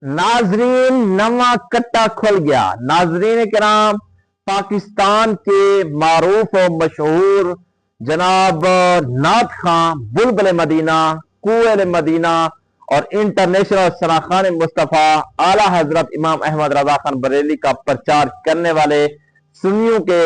नाजरीन नवा कट्टा खुल गया। नाजरीन कराम, पाकिस्तान के मारूफ और मशहूर जनाब नात खां, बुलबुल मदीना, कुएल मदीना और इंटरनेशनल सराखान मुस्तफ़ा आला हजरत इमाम अहमद रजा खान बरेली का प्रचार करने वाले सुन्नियों के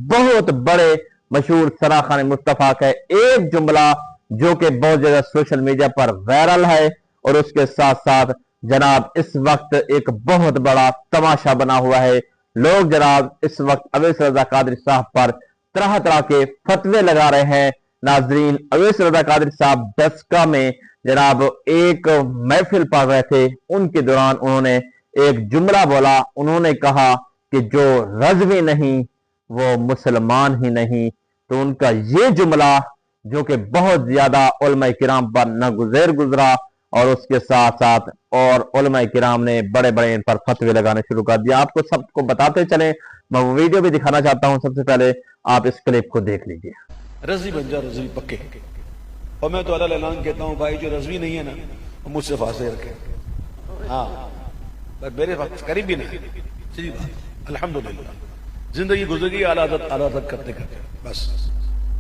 बहुत बड़े मशहूर सराखान मुस्तफ़ा का एक जुमला जो कि बहुत ज्यादा सोशल मीडिया पर वायरल है, और उसके साथ साथ जनाब इस वक्त एक बहुत बड़ा तमाशा बना हुआ है। लोग जनाब इस वक्त अवैस रजा कादरी साहब पर तरह तरह के फतवे लगा रहे हैं। नाजरीन, अवैस रजा कादरी साहब दसका में जनाब एक महफिल पढ़ रहे थे, उनके दौरान उन्होंने एक जुमला बोला। उन्होंने कहा कि जो रज़वी नहीं वो मुसलमान ही नहीं। तो उनका ये जुमला जो कि बहुत ज्यादा उलमा किराम पर नागुज़ैर गुजरा, और उसके साथ साथ और उलमा किराम ने बड़े बड़े इन पर फतवे लगाने शुरू कर दिया। आपको सबको बताते चले, मैं वो वीडियो भी दिखाना चाहता हूं। सबसे पहले आप इस क्लिप को देख लीजिए। रज़वी बन जा, रज़वी पक्के। और मैं तो अल्लाह ऐलान कहता हूँ, भाई जो रज़वी नहीं है ना वो मुझसे फासले रखे। हाँ, पर मेरे करीब भी नहीं। सीधी बात, अल्हम्दुलिल्लाह जिंदगी गुजर गई आला आदत करते करते। बस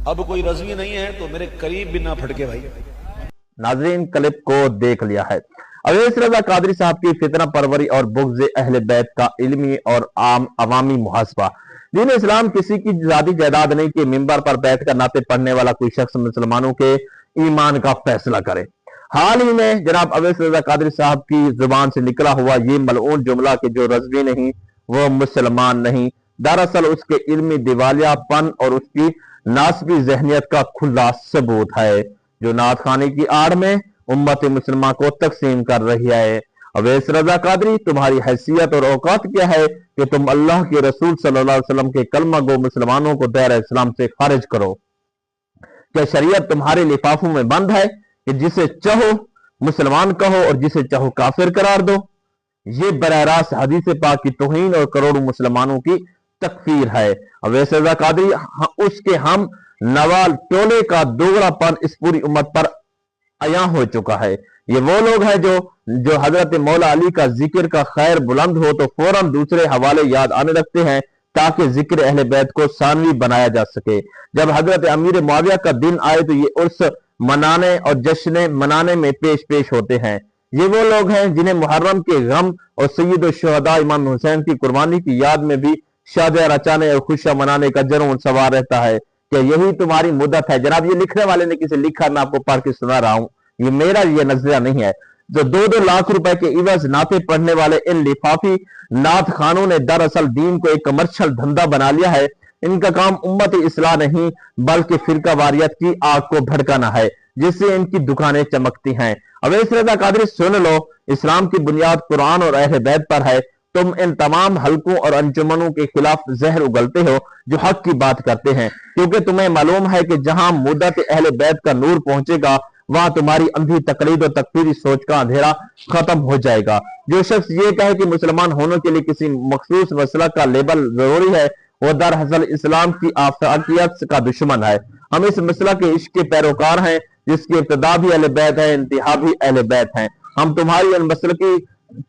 अब कोई रज़वी नहीं है तो मेरे करीब भी ना फटके भाई। नाजरीन, क्लिप को देख लिया है। अवैस रजा कादरी साहब की फितना परवरी और बुग़्ज़ अहले बैत का इल्मी और आम अवामी मुहासबा। दीन इस्लाम किसी की जाती जायदाद नहीं कि मिंबर पर बैठकर नाते पढ़ने वाला कोई शख्स मुसलमानों के ईमान का फैसला करे। हाल ही में जनाब अवैस रजा कादरी साहब की जुबान से निकला हुआ ये मलऊन जुमला कि जो रज़वी नहीं वो मुसलमान नहीं, दरअसल उसके इल्मी दिवालियापन और उसकी नासबी ज़हनियत का खुला सबूत है, जो नात खाने की आड़ में उम्मत मुसलमान को तकसीम कर रही है। अवैस रजा कादरी, तुम्हारी हैसियत और औकात क्या है कि तुम अल्लाह के रसूल सल्लल्लाहु अलैहि वसल्लम के कलमा गो मुसलमानों को दायरा इस्लाम से खारिज करो? क्या शरीयत तुम्हारे लिफाफों में बंद है कि जिसे चाहो मुसलमान कहो और जिसे चाहो काफिर करार दो? ये बराह रास्त हदीस पाक की तौहीन और करोड़ों मुसलमानों की तकफीर है। अवैस रजा कादरी, उसके हम नवाल टोले का दोगलापन इस पूरी उम्मत पर अया हो चुका है। ये वो लोग हैं जो हजरत मौला अली का जिक्र का खैर बुलंद हो तो फौरन दूसरे हवाले याद आने लगते हैं ताकि जिक्र अहले बैत को सानवी बनाया जा सके। जब हजरत अमीर मुआविया का दिन आए तो ये उर्स मनाने और जश्न मनाने में पेश होते हैं। ये वो लोग हैं जिन्हें मुहर्रम के गम और सैयद शुहदा इमाम हुसैन की कुर्बानी की याद में भी शादियां रचाने और खुशियां मनाने का जुनून सवार रहता है। क्या यही तुम्हारी मुद्दत है? जनाब, ये लिखने वाले ने किसी लिखा, मैं आपको पढ़ के सुना रहा हूं, ये मेरा ये नजरिया नहीं है। जो 2-2 लाख रुपए के इवज नाते पढ़ने वाले इन लिफाफी नात खानों ने दरअसल दीन को एक कमर्शियल धंधा बना लिया है। इनका काम उम्मत इस्लाह नहीं बल्कि फिरका वारियत की आग को भड़काना है, जिससे इनकी दुकानें चमकती हैं। अवैस रजा कादरी, सुन लो, इस्लाम की बुनियाद कुरान और अहले बैत पर है। तुम इन तमाम हलकों और अंजुमनों के खिलाफ जहर उगलते हो जो हक की बात करते हैं, क्योंकि तुम्हें मालूम है कि जहां मुद्दत अहले बैत का नूर पहुंचेगा वहां तुम्हारी अंधी तकलीद और तकफीरी सोच का अंधेरा खत्म हो जाएगा। जो शख्स ये कहे कि मुसलमान होने के लिए किसी मखसूस मसला का लेबल जरूरी है, वो दरअसल इस्लाम की आफाकियत का दुश्मन है। हम इस मसला के इश्क के पैरोकार हैं जिसकी इब्तिदा भी अहले बैत है, इंतहा भी अहले बैत है। हम तुम्हारी इन मसल की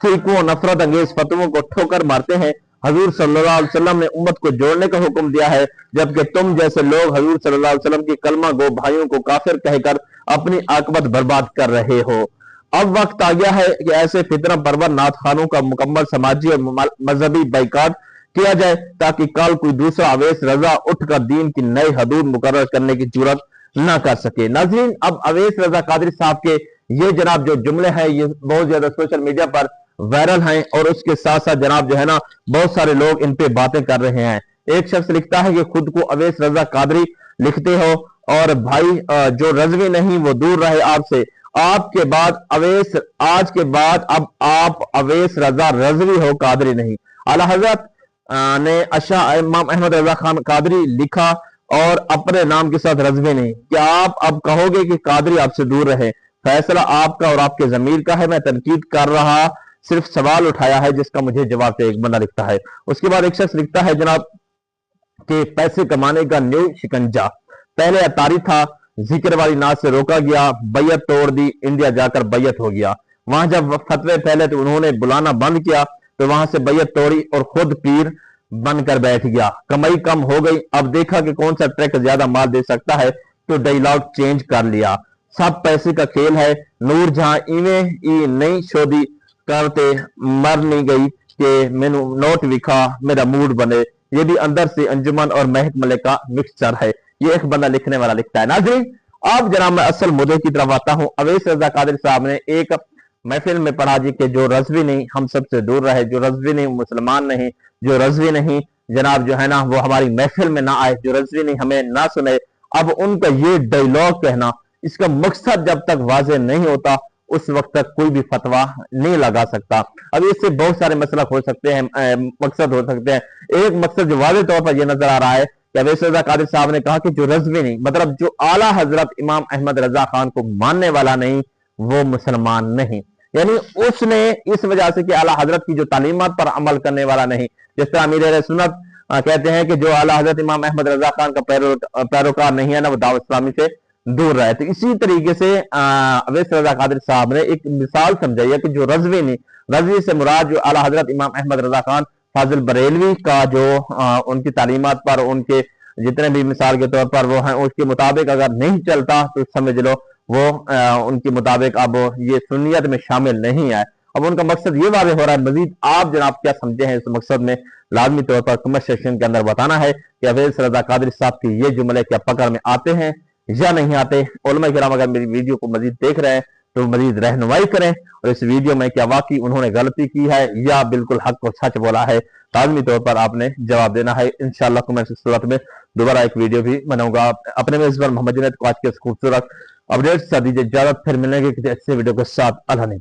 फिरकों नफरत अंगेज फतवों को ठोकर मारते हैं। हजूर सल्लल्लाहु अलैहि वसल्लम ने उम्मत को जोड़ने का हुक्म दिया है, जबकि तुम जैसे लोग हजूर सल्लल्लाहु अलैहि वसल्लम की कलमा गो भाइयों को काफिर कहकर अपनी आकबत बर्बाद कर रहे हो। अब वक्त आ गया है कि ऐसे फितना परवर नात खानों का मुकम्मल समाजी और मजहबी बाइकाट किया जाए ताकि कल कोई दूसरा अवैस रजा उठकर दीन की नई हदूद मुकर्रर करने की जरूरत न कर सके। नाज़रीन, अब अवैस रजा कादरी साहब के ये जनाब जो जुमले हैं ये बहुत ज्यादा सोशल मीडिया पर वायरल हैं, और उसके साथ साथ जनाब जो है ना बहुत सारे लोग इन पे बातें कर रहे हैं। एक शख्स लिखता है कि खुद को अवैस रजा कादरी लिखते हो और भाई जो रज़वी नहीं वो दूर रहे आपसे। आपके बाद अवैस, आज के बाद अब आप अवैस रजा रज़वी हो, कादरी नहीं। आला हजरत ने अशा इमाम अहमद रजा खान कादरी लिखा और अपने नाम के साथ रज़वी नहीं। क्या आप अब कहोगे कि कादरी आपसे दूर रहे? फैसला आपका और आपके जमीर का है। मैं तनकीद कर रहा, सिर्फ सवाल उठाया है जिसका मुझे जवाब दे। एक बंदा लिखता है। उसके बाद एक शख्स लिखता है जनाब कि पैसे कमाने का न्यू शिकंजा, पहले अतारी था, जिक्र वाली नाज से रोका गया, बैयत तोड़ दी, इंडिया जाकर बैयत हो गया। वहां जब फतवे फैले तो उन्होंने बुलाना बंद किया, तो वहां से बैयत तोड़ी और खुद पीर बनकर बैठ गया। कमाई कम हो गई, अब देखा कि कौन सा ट्रक ज्यादा माल दे सकता है, तो डायलॉग चेंज कर लिया। सब पैसे का खेल है। नूर जहां इवें ई नहीं शोदी करते मर नहीं गई कि मैनू नोट विखा मेरा मूड बने। ये भी अंदर से अंजुमन और महक मलिक का मिक्सचर है। ये एक बंदा लिखने वाला लिखता है। नाज़रीन, अब जनाब मैं असल मुद्दे की तरफ आता हूं। अवैस रजा कादरी साहब ने एक महफिल में पढ़ा जी कि जो रज़वी नहीं हम सबसे दूर रहे, जो रज़वी नहीं मुसलमान नहीं, जो रज़वी नहीं जनाब जो है ना वो हमारी महफिल में ना आए, जो रज़वी नहीं हमें ना सुने। अब उनका ये डायलॉग कहना, इसका मकसद जब तक वाज़ेह नहीं होता उस वक्त तक कोई भी फतवा नहीं लगा सकता। अब इससे बहुत सारे मसलक हो सकते हैं, मकसद हो सकते हैं। एक मकसद जो वाज़ेह तौर पर यह नजर आ रहा है कि अवैस रजा कादरी साहब ने कहा कि जो रज़वी नहीं, मतलब जो आला हजरत इमाम अहमद रजा खान को मानने वाला नहीं, वो मुसलमान नहीं। यानी उसने इस वजह से कि आला हजरत की जो तालीमात पर अमल करने वाला नहीं, जिस तरह अमीर अहले सुन्नत कहते हैं कि जो आला हजरत इमाम अहमद रजा खान का पैरोकार नहीं है ना, वो दावत इस्लामी से दूर रहे। तो इसी तरीके से अवैस रजा कादरी साहब ने एक मिसाल समझाई है कि जो रज़वी नहीं, रज़वी से मुराद जो आला हजरत इमाम अहमद रजा खान फाजिल बरेलवी का जो उनकी तालीमात पर, उनके जितने भी मिसाल के तौर पर वो हैं, उसके मुताबिक अगर नहीं चलता तो समझ लो वो उनके मुताबिक अब ये सुन्नियत में शामिल नहीं है। अब उनका मकसद ये वाज़ेह हो रहा है। मजीद आप जनाब क्या समझे हैं इस मकसद में, लाजमी तौर पर कमेंट सेक्शन के अंदर बताना है कि अवैस रजा कादरी साहब के ये जुमले क्या पकड़ में आते हैं या नहीं आते। उलमा किराम अगर मेरी वीडियो को मजीद देख रहे हैं तो मजीद रहनुमाई करें, और इस वीडियो में क्या वाकई उन्होंने गलती की है या बिल्कुल हक और सच बोला है, लाजमी तौर पर आपने जवाब देना है। इंशाअल्लाह कमेंट की सूरत में दोबारा एक वीडियो भी बनाऊंगा। अपने में इस बार मोहम्मद जुनैद को आज के खूबसूरत अपडेट से दीजिए इजाजत, फिर मिलेंगे किसी अच्छे वीडियो के साथ। अल्लाह ने